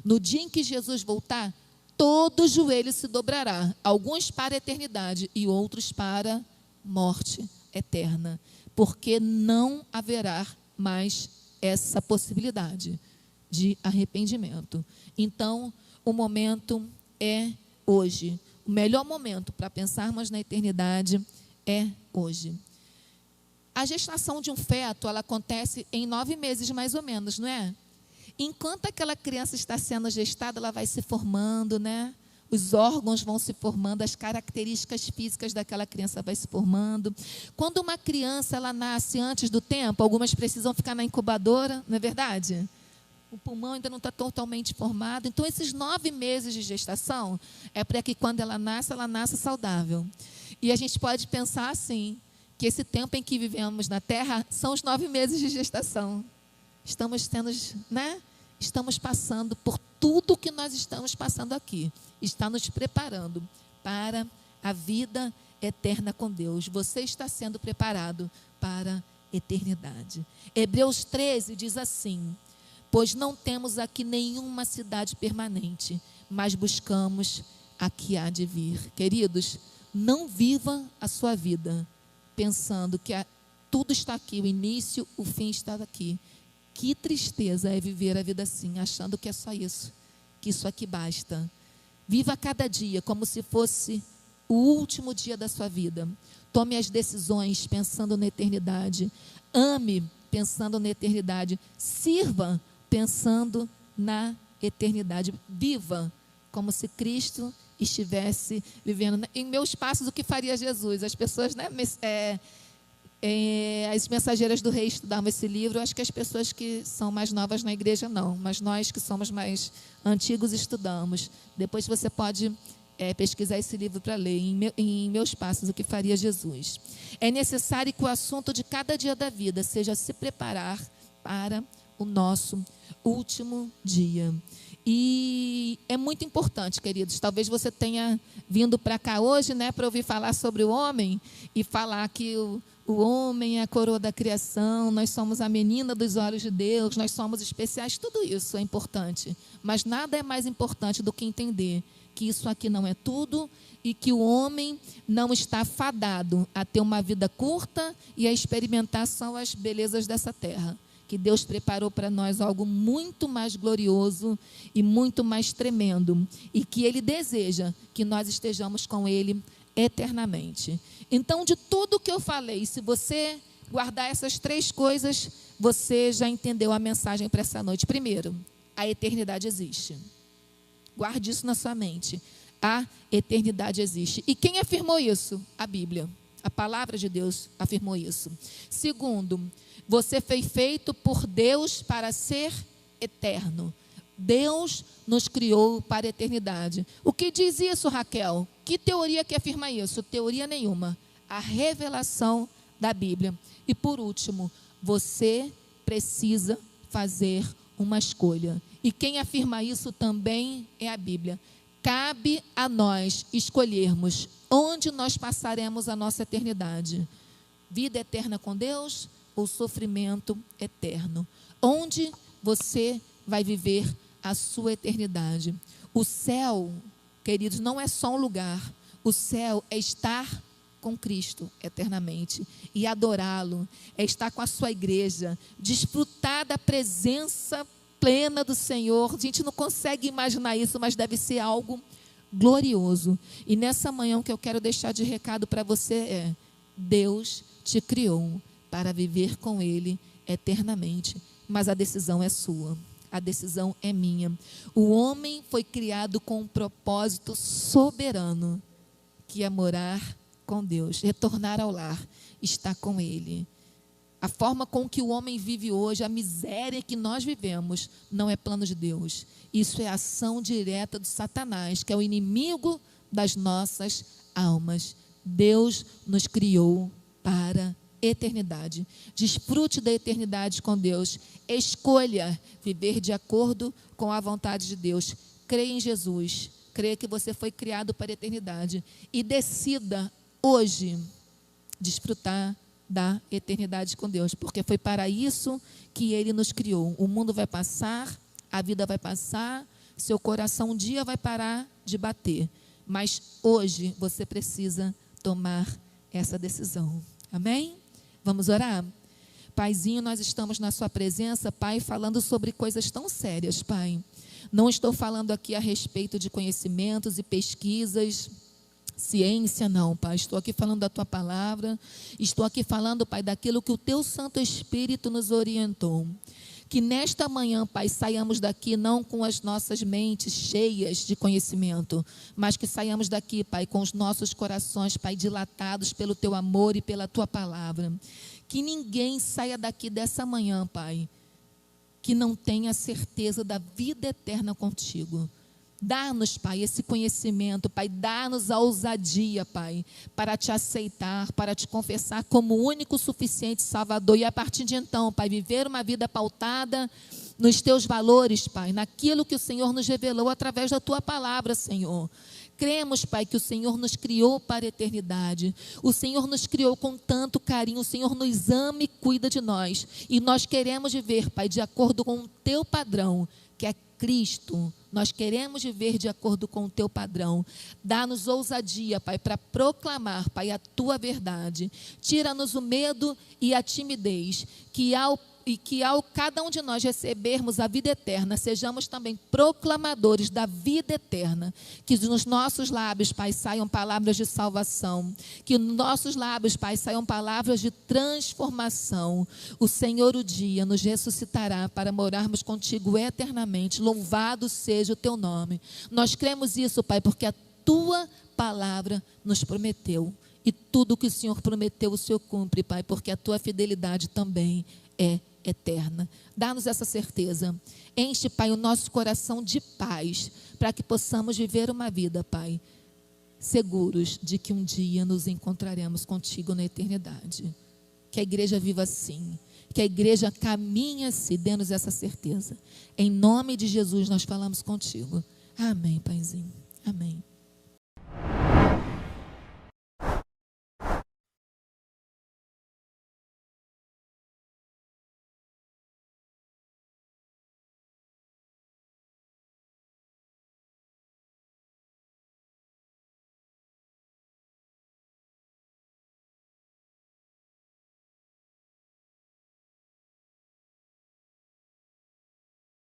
No dia em que Jesus voltar, todo joelho se dobrará, alguns para a eternidade e outros para morte eterna, porque não haverá mais essa possibilidade de arrependimento. Então, o momento é hoje. O melhor momento para pensarmos na eternidade é hoje. A gestação de um feto, ela acontece em 9 meses mais ou menos, não é? Enquanto aquela criança está sendo gestada, ela vai se formando, né? Os órgãos vão se formando, as características físicas daquela criança vai se formando. Quando uma criança ela nasce antes do tempo, algumas precisam ficar na incubadora, não é verdade? O pulmão ainda não está totalmente formado. Então, esses 9 meses de gestação é para que quando ela nasce saudável. E a gente pode pensar assim, que esse tempo em que vivemos na Terra são os 9 meses de gestação. Estamos passando por tudo que nós estamos passando aqui. Está nos preparando para a vida eterna com Deus. Você está sendo preparado para eternidade. Hebreus 13 diz assim: pois não temos aqui nenhuma cidade permanente, mas buscamos a que há de vir. Queridos, não viva a sua vida pensando que tudo está aqui, o início, o fim está aqui. Que tristeza é viver a vida assim, achando que é só isso, que isso aqui basta. Viva cada dia como se fosse o último dia da sua vida. Tome as decisões pensando na eternidade. Ame pensando na eternidade. Sirva pensando na eternidade. Viva como se Cristo estivesse vivendo. Em meus passos, o que faria Jesus? As pessoas, né, as mensageiras do rei estudavam esse livro. Acho que as pessoas que são mais novas na igreja não, mas nós que somos mais antigos estudamos. Depois você pode pesquisar esse livro para ler. Em meus passos, o que faria Jesus? É necessário que o assunto de cada dia da vida seja se preparar para o nosso último dia. E é muito importante, queridos. Talvez você tenha vindo para cá hoje, né, para ouvir falar sobre o homem e falar que o homem é a coroa da criação, nós somos a menina dos olhos de Deus, nós somos especiais. Tudo isso é importante, mas nada é mais importante do que entender que isso aqui não é tudo e que o homem não está fadado a ter uma vida curta e a experimentar só as belezas dessa terra. Que Deus preparou para nós algo muito mais glorioso e muito mais tremendo, e que Ele deseja que nós estejamos com Ele eternamente. Então, de tudo que eu falei, se você guardar essas 3 coisas, você já entendeu a mensagem para essa noite. Primeiro, a eternidade existe. Guarde isso na sua mente. A eternidade existe. E quem afirmou isso? A Bíblia. A palavra de Deus afirmou isso. Segundo, você foi feito por Deus para ser eterno. Deus nos criou para a eternidade. O que diz isso, Raquel? Que teoria que afirma isso? Teoria nenhuma. A revelação da Bíblia. E por último, você precisa fazer uma escolha. E quem afirma isso também é a Bíblia. Cabe a nós escolhermos onde nós passaremos a nossa eternidade. Vida eterna com Deus ou sofrimento eterno? Onde você vai viver a sua eternidade? O céu, queridos, não é só um lugar. O céu é estar com Cristo eternamente e adorá-lo, é estar com a sua igreja, desfrutar da presença plena do Senhor. A gente não consegue imaginar isso, mas deve ser algo glorioso. E nessa manhã o que eu quero deixar de recado para você é: Deus te criou para viver com Ele eternamente, mas a decisão é sua, a decisão é minha. O homem foi criado com um propósito soberano, que é morar com Deus, retornar ao lar, estar com Ele. A forma com que o homem vive hoje, a miséria que nós vivemos, não é plano de Deus. Isso é ação direta do Satanás, que é o inimigo das nossas almas. Deus nos criou para a eternidade. Desfrute da eternidade com Deus. Escolha viver de acordo com a vontade de Deus. Creia em Jesus. Creia que você foi criado para a eternidade. E decida hoje desfrutar da eternidade com Deus, porque foi para isso que Ele nos criou. O mundo vai passar, a vida vai passar, seu coração um dia vai parar de bater, mas hoje você precisa tomar essa decisão. Amém? Vamos orar? Paizinho, nós estamos na sua presença, Pai, falando sobre coisas tão sérias, Pai. Não estou falando aqui a respeito de conhecimentos e pesquisas, ciência, não, Pai. Estou aqui falando da Tua palavra. Estou aqui falando, Pai, daquilo que o Teu Santo Espírito nos orientou. Que nesta manhã, Pai, saiamos daqui não com as nossas mentes cheias de conhecimento, mas que saiamos daqui, Pai, com os nossos corações, Pai, dilatados pelo Teu amor e pela Tua palavra. Que ninguém saia daqui dessa manhã, Pai, que não tenha certeza da vida eterna contigo. Dá-nos, Pai, esse conhecimento, Pai, dá-nos a ousadia, Pai, para Te aceitar, para Te confessar como o único suficiente Salvador. E a partir de então, Pai, viver uma vida pautada nos Teus valores, Pai, naquilo que o Senhor nos revelou através da Tua palavra, Senhor. Cremos, Pai, que o Senhor nos criou para a eternidade. O Senhor nos criou com tanto carinho. O Senhor nos ama e cuida de nós. E nós queremos viver, Pai, de acordo com o teu padrão, que é Cristo. Nós queremos viver de acordo com o teu padrão. Dá-nos ousadia, Pai, para proclamar, Pai, a tua verdade. Tira-nos o medo e a timidez, que ao cada um de nós recebermos a vida eterna, sejamos também proclamadores da vida eterna. Que nos nossos lábios, Pai, saiam palavras de salvação. Que nos nossos lábios, Pai, saiam palavras de transformação. O Senhor, o dia, nos ressuscitará para morarmos contigo eternamente. Louvado seja o teu nome. Nós cremos isso, Pai, porque a tua palavra nos prometeu. E tudo que o Senhor prometeu, o Senhor cumpre, Pai, porque a tua fidelidade também é eterna. Dá-nos essa certeza. Enche, Pai, o nosso coração de paz, para que possamos viver uma vida, Pai, seguros de que um dia nos encontraremos contigo na eternidade. Que a igreja viva assim, que a igreja caminhe assim, dê-nos essa certeza. Em nome de Jesus nós falamos contigo. Amém, Paizinho. Amém.